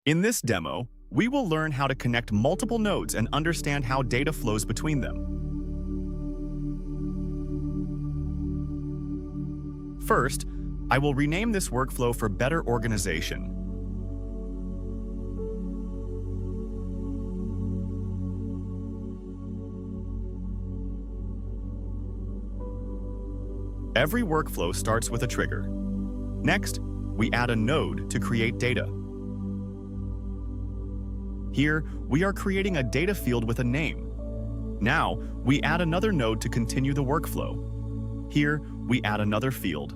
In this demo, we will learn how to connect multiple nodes and understand how data flows between them. First, I will rename this workflow for better organization. Every workflow starts with a trigger. Next, we add a node to create data. Here, we are creating a data field with a name. Now, we add another node to continue the workflow. Here, we add another field.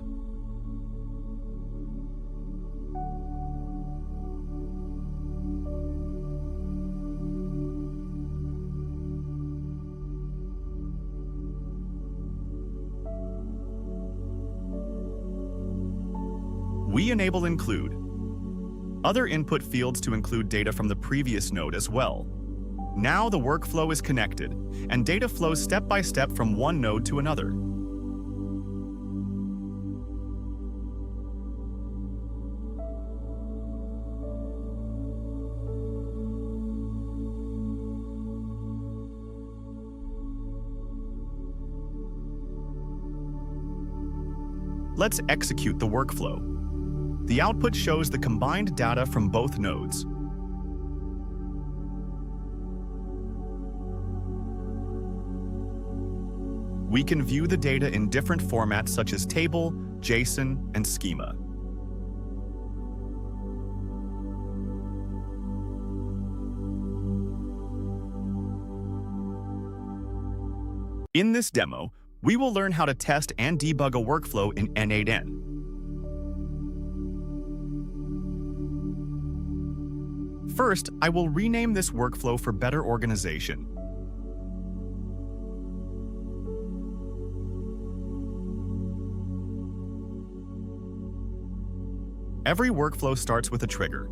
We enable include. Other input fields to include data from the previous node as well. Now the workflow is connected, and data flows step by step from one node to another. Let's execute the workflow. The output shows the combined data from both nodes. We can view the data in different formats such as table, JSON, and schema. In this demo, we will learn how to test and debug a workflow in n8n. First, I will rename this workflow for better organization. Every workflow starts with a trigger.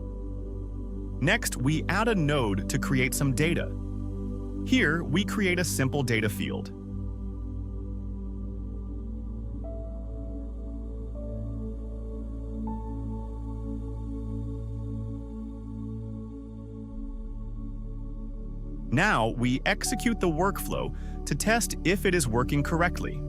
Next, we add a node to create some data. Here, we create a simple data field. Now, we execute the workflow to test if it is working correctly.